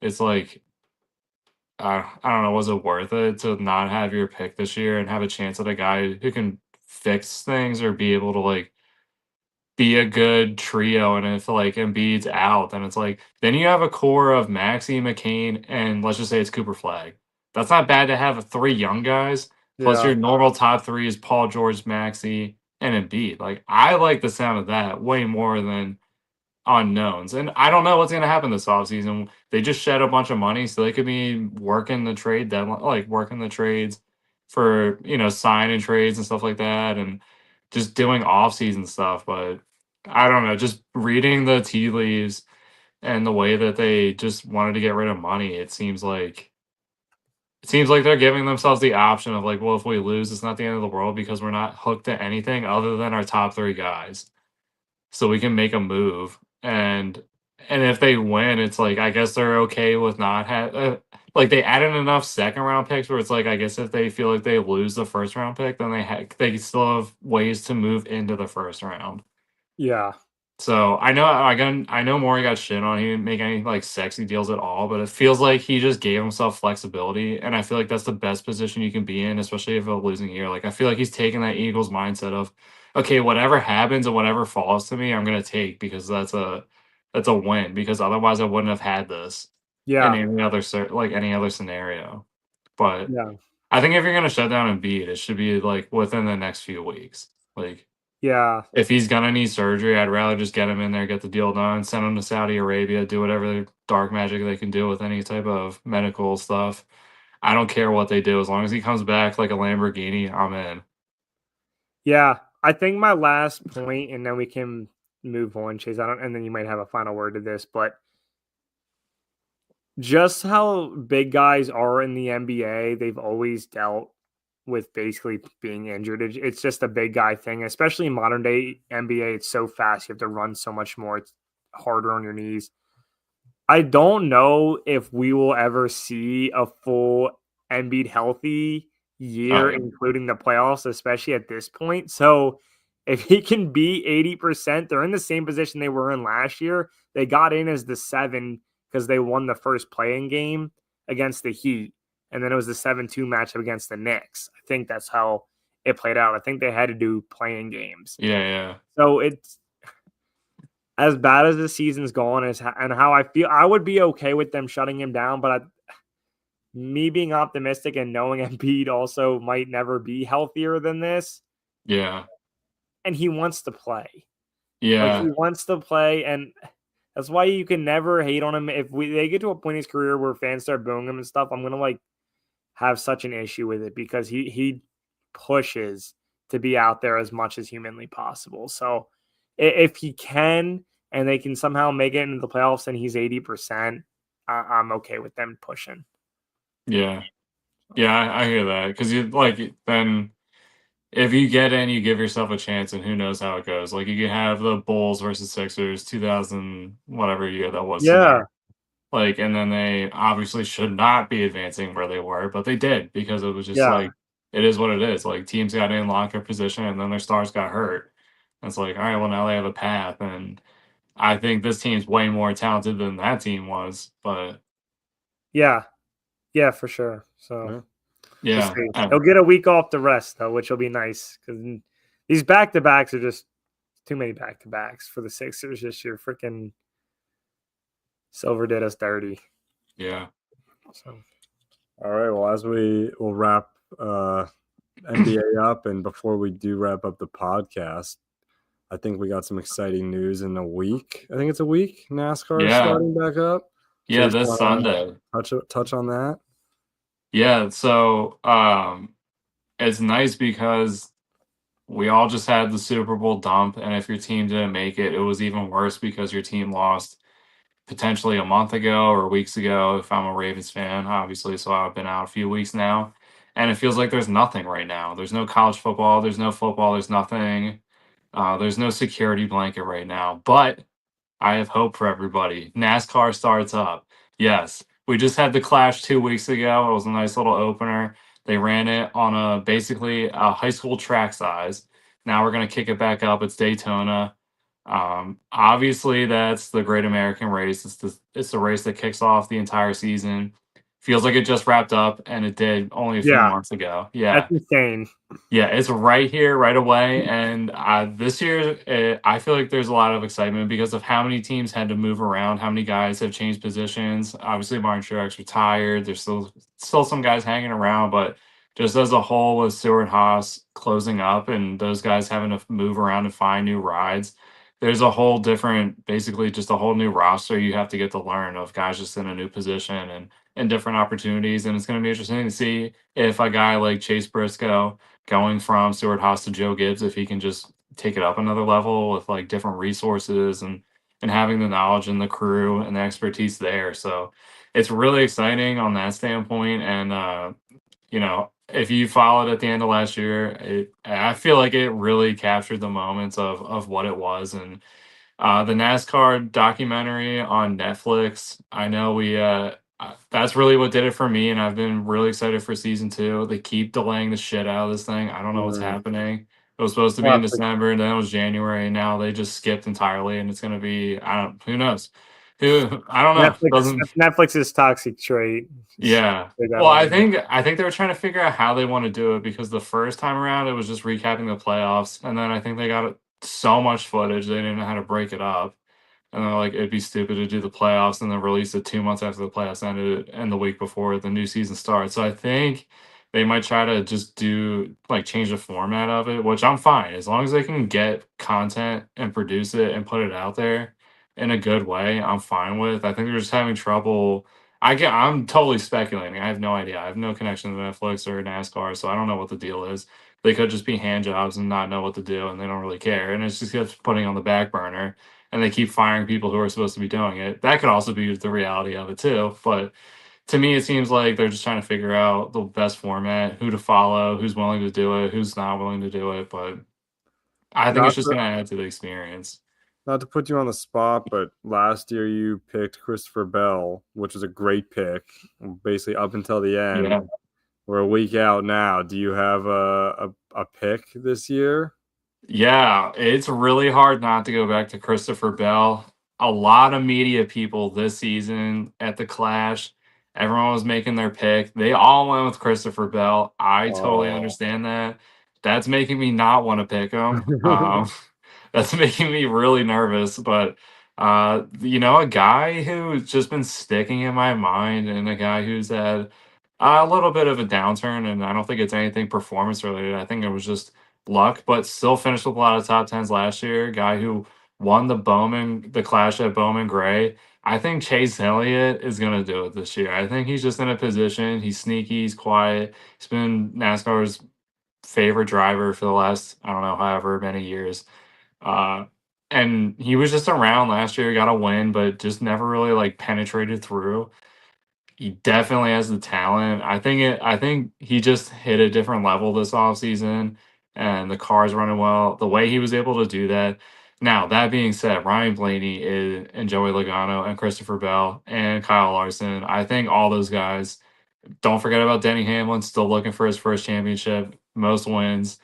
it's like, I don't know, was it worth it to not have your pick this year and have a chance at a guy who can fix things or be able to like be a good trio, and if like Embiid's out, then it's like then you have a core of Maxey, McCain, and let's just say it's Cooper Flag. That's not bad to have 3 young guys. Plus your normal top 3 is Paul George, Maxey, and Embiid. Like I like the sound of that way more than unknowns. And I don't know what's gonna happen this offseason. They just shed a bunch of money, so they could be working the trade deadline, like working the trades for signing trades and stuff like that, and just doing off-season stuff. But I don't know, just reading the tea leaves and the way that they just wanted to get rid of money, it seems like they're giving themselves the option of like, well, if we lose, it's not the end of the world because we're not hooked to anything other than our top 3 guys. So we can make a move. And if they win, it's like I guess they're okay with not like they added enough second round picks where it's like I guess if they feel like they lose the first round pick, then they still have ways to move into the first round. Yeah. So I know Maury got shit on. He didn't make any like sexy deals at all, but it feels like he just gave himself flexibility, and I feel like that's the best position you can be in, especially if a losing year. Like I feel like he's taking that Eagles mindset of, okay, whatever happens and whatever falls to me, I'm gonna take because that's a win. Because otherwise, I wouldn't have had this in any other any other scenario. But I think if you're gonna shut down Embiid, it should be like within the next few weeks. Like. Yeah. If he's gonna need surgery, I'd rather just get him in there, get the deal done, send him to Saudi Arabia, do whatever dark magic they can do with any type of medical stuff. I don't care what they do. As long as he comes back like a Lamborghini, I'm in. Yeah. I think my last point, and then we can move on, Chase. And then you might have a final word to this, but just how big guys are in the NBA, they've always dealt with basically being injured. It's just a big guy thing, especially in modern day NBA. It's so fast. You have to run so much more. It's harder on your knees. I don't know if we will ever see a full Embiid healthy year, including the playoffs, especially at this point. So if he can be 80%, they're in the same position they were in last year. They got in as the 7 because they won the first play-in game against the Heat. And then it was the 7-2 matchup against the Knicks. I think that's how it played out. I think they had to do playing games. Yeah. So it's as bad as the season's gone and how I feel. I would be okay with them shutting him down, but me being optimistic and knowing Embiid also might never be healthier than this. Yeah. And he wants to play. Yeah. Like he wants to play, and that's why you can never hate on him. If they get to a point in his career where fans start booing him and stuff, I'm gonna have such an issue with it because he pushes to be out there as much as humanly possible. So if he can and they can somehow make it into the playoffs and he's 80%, I'm okay with them pushing. Yeah. I hear that because then if you get in, you give yourself a chance, and who knows how it goes. Like you could have the Bulls versus Sixers 2000 whatever year that was. Yeah. And then they obviously should not be advancing where they were, but they did because it was just it is what it is. Like teams got in, locked their position, and then their stars got hurt. And it's like, all right, well now they have a path, and I think this team's way more talented than that team was. But yeah, for sure. So yeah, they'll get a week off the rest though, which will be nice because these back-to-backs are just too many back-to-backs for the Sixers this year. Freaking Silver did us dirty. Yeah. So, all right. Well, as we'll wrap NBA up, and before we do wrap up the podcast, I think we got some exciting news in a week. I think it's a week. NASCAR is starting back up. Yeah, this Sunday. Touch on that. Yeah. So it's nice because we all just had the Super Bowl dump, and if your team didn't make it, it was even worse because your team lost potentially a month ago or weeks ago if I'm a Ravens fan, obviously. So I've been out a few weeks now. And it feels like there's nothing right now. There's no college football. There's no football. There's nothing. There's no security blanket right now. But I have hope for everybody. NASCAR starts up. Yes. We just had the Clash 2 weeks ago. It was a nice little opener. They ran it on basically a high school track size. Now we're going to kick it back up. It's Daytona. Obviously that's the Great American Race. It's the race that kicks off the entire season. feels like it just wrapped up, and it did only a few months ago. That's insane. Yeah, it's right here, right away, and this year, I feel like there's a lot of excitement because of how many teams had to move around, how many guys have changed positions. Obviously, Martin Truex retired. There's still some guys hanging around, but just as a whole, with Stewart Haas closing up and those guys having to move around and find new rides, there's a whole different, basically just a whole new roster you have to get to learn of guys just in a new position and different opportunities, and it's going to be interesting to see if a guy like Chase Briscoe going from Stewart Haas to Joe Gibbs, if he can just take it up another level with like different resources and having the knowledge and the crew and the expertise there. So it's really exciting on that standpoint. And you know, if you followed at the end of last year, I feel like it really captured the moments of what it was. And the NASCAR documentary on Netflix, I know that's really what did it for me, and I've been really excited for season 2. They keep delaying the shit out of this thing. I don't know what's happening. It was supposed to be in December, and then it was January, and now they just skipped entirely, and it's gonna be who knows? I don't know. Netflix's toxic trait. Yeah. Well, I think they were trying to figure out how they want to do it because the first time around it was just recapping the playoffs, and then I think they got so much footage they didn't know how to break it up. And they're like, it'd be stupid to do the playoffs and then release it 2 months after the playoffs ended and the week before the new season starts. So I think they might try to just change the format of it, which I'm fine. As long as they can get content and produce it and put it out there in a good way, I'm fine with. I think they're just having trouble. I'm totally speculating. I have no idea. I have no connection to Netflix or NASCAR, so I don't know what the deal is. They could just be hand jobs and not know what to do, and they don't really care. And it's just gets putting on the back burner, and they keep firing people who are supposed to be doing it. That could also be the reality of it too. But to me, it seems like they're just trying to figure out the best format, who to follow, who's willing to do it, who's not willing to do it. But I think it's just going to add to the experience. Not to put you on the spot, but last year you picked Christopher Bell, which was a great pick, basically up until the end. Yeah. We're a week out now. Do you have a pick this year? Yeah, it's really hard not to go back to Christopher Bell. A lot of media people this season at the Clash, everyone was making their pick. They all went with Christopher Bell. I totally understand that. That's making me not want to pick him. That's making me really nervous. But a guy who's just been sticking in my mind, and a guy who's had a little bit of a downturn, and I don't think it's anything performance related. I think it was just luck, but still finished with a lot of top tens last year. Guy who won the Clash at Bowman Gray. I think Chase Elliott is going to do it this year. I think he's just in a position. He's sneaky. He's quiet. He's been NASCAR's favorite driver for the last, I don't know, however many years. And he was just around last year, got a win, but just never really penetrated through. He definitely has the talent. I think he just hit a different level this offseason, and the car's running well. The way he was able to do that. Now, that being said, Ryan Blaney and Joey Logano and Christopher Bell and Kyle Larson, I think all those guys, don't forget about Denny Hamlin, still looking for his first championship, most wins.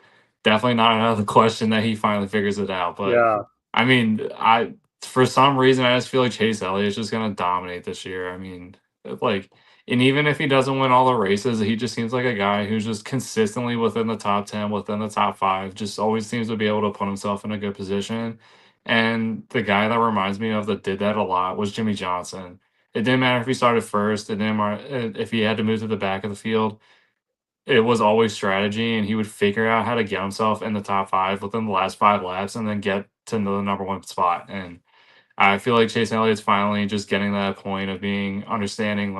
Definitely not out of the question that he finally figures it out. But yeah. I mean, for some reason, I just feel like Chase Elliott is just going to dominate this year. I mean, and even if he doesn't win all the races, he just seems like a guy who's just consistently within the top 10, within the top 5, just always seems to be able to put himself in a good position. And the guy that reminds me of that did that a lot was Jimmy Johnson. It didn't matter if he started first, it didn't matter if he had to move to the back of the field. It was always strategy, and he would figure out how to get himself in the top 5 within the last 5 laps and then get to the number 1 spot. And I feel like Chase Elliott's finally just getting to that point of understanding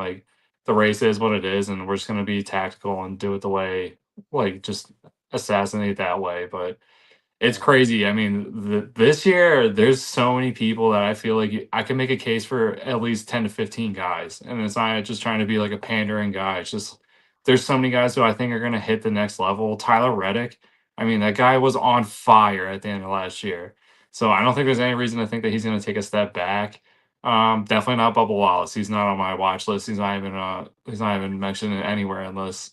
the race is what it is, and we're just going to be tactical and do it the way, just assassinate that way. But it's crazy. I mean, this year, there's so many people that I feel like I can make a case for at least 10 to 15 guys. And it's not just trying to be like a pandering guy. It's just there's so many guys who I think are going to hit the next level. Tyler Reddick, I mean, that guy was on fire at the end of last year. So I don't think there's any reason to think that he's going to take a step back. Definitely not Bubba Wallace. He's not on my watch list. He's not even mentioned anywhere in this.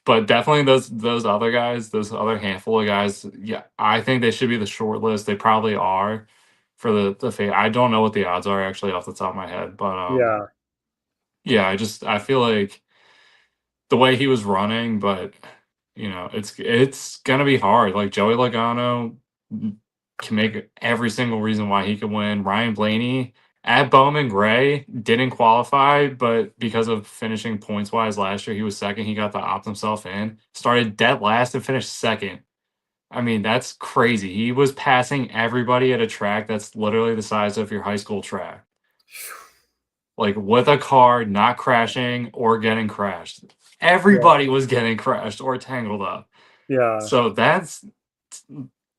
But definitely those other guys, those other handful of guys, yeah, I think they should be the short list. They probably are for the fate. I don't know what the odds are actually off the top of my head, but Yeah, I feel like the way he was running, but it's gonna be hard. Like Joey Logano can make every single reason why he could win. Ryan Blaney at Bowman Gray didn't qualify, but because of finishing points wise last year, he was second. He got to opt himself in. Started dead last and finished second. I mean, that's crazy. He was passing everybody at a track that's literally the size of your high school track. Like with a car not crashing or getting crashed. Everybody was getting crashed or tangled up. Yeah. So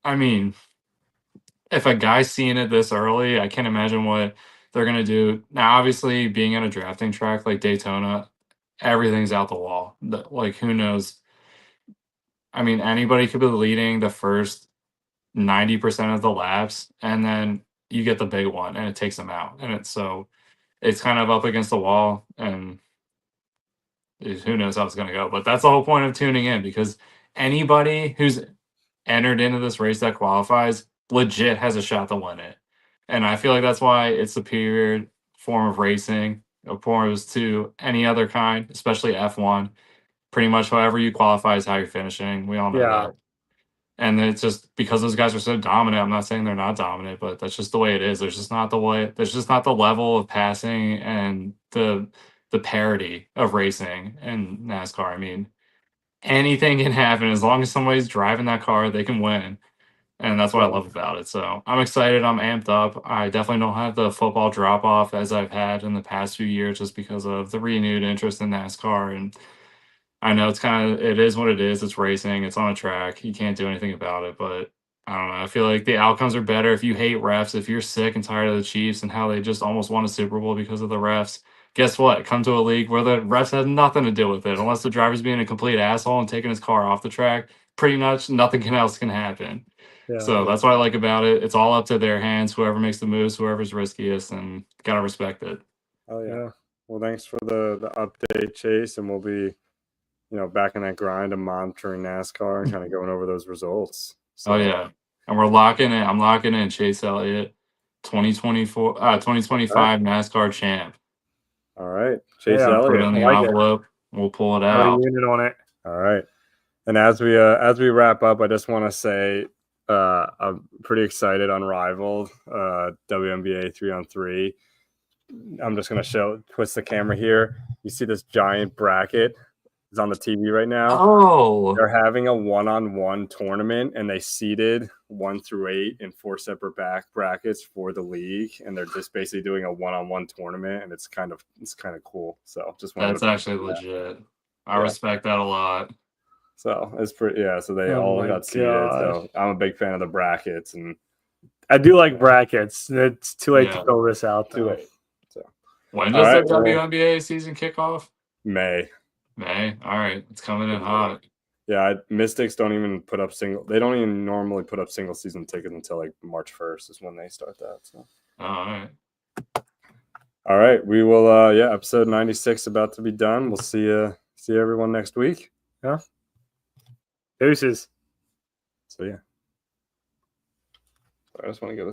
I mean, if a guy's seeing it this early, I can't imagine what they're gonna do. Now, obviously, being at a drafting track like Daytona, everything's out the wall. Like, who knows? I mean, anybody could be leading the first 90% of the laps, and then you get the big one, and it takes them out. And it's kind of up against the wall, and who knows how it's gonna go. But that's the whole point of tuning in, because anybody who's entered into this race that qualifies legit has a shot to win it. And I feel like that's why it's superior form of racing opposed to any other kind, especially F1. Pretty much however you qualify is how you're finishing. We all know that. And it's just because those guys are so dominant. I'm not saying they're not dominant, but that's just the way it is. There's just not the level of passing and the parity of racing in NASCAR. I mean, anything can happen as long as somebody's driving that car, they can win. And that's what I love about it. So I'm excited. I'm amped up. I definitely don't have the football drop off as I've had in the past few years, just because of the renewed interest in NASCAR. And I know it is what it is. It's racing. It's on a track. You can't do anything about it. But I don't know. I feel like the outcomes are better if you hate refs, if you're sick and tired of the Chiefs and how they just almost won a Super Bowl because of the refs. Guess what? Come to a league where the refs have nothing to do with it, unless the driver's being a complete asshole and taking his car off the track. Pretty much nothing else can happen. So that's what I like about it. It's all up to their hands. Whoever makes the moves, whoever's riskiest, and gotta respect it. Oh yeah. Well, thanks for the update, Chase, and we'll be, back in that grind of monitoring NASCAR and kind of going over those results. So, oh yeah, and we're locking in. I'm locking in Chase Elliott, 2025 NASCAR champ. All right, Chase Elliott. Put it in the envelope. We'll pull it out. Unit on it. All right. And as we wrap up, I just want to say I'm pretty excited. Unrivaled WNBA 3-on-3. I'm just gonna twist the camera here. You see this giant bracket is on the TV right now. Oh, they're having a 1-on-1 tournament, and they seeded 1 through 8 in 4 separate brackets for the league, and they're just basically doing a 1-on-1 tournament, and it's kind of cool. So just that's actually legit. I respect that a lot. So it's pretty, So they all got seeded. So I'm a big fan of the brackets, and I do like brackets. It's too late to fill this out. Too late. So when does the WNBA season kick off? May. All right, it's coming in hot. Yeah, Mystics don't even put up They don't even normally put up single season tickets until like March 1st is when they start that. So. All right. We will. Episode 96 about to be done. We'll see everyone next week. Yeah. Deuces. So yeah. I just want to get this.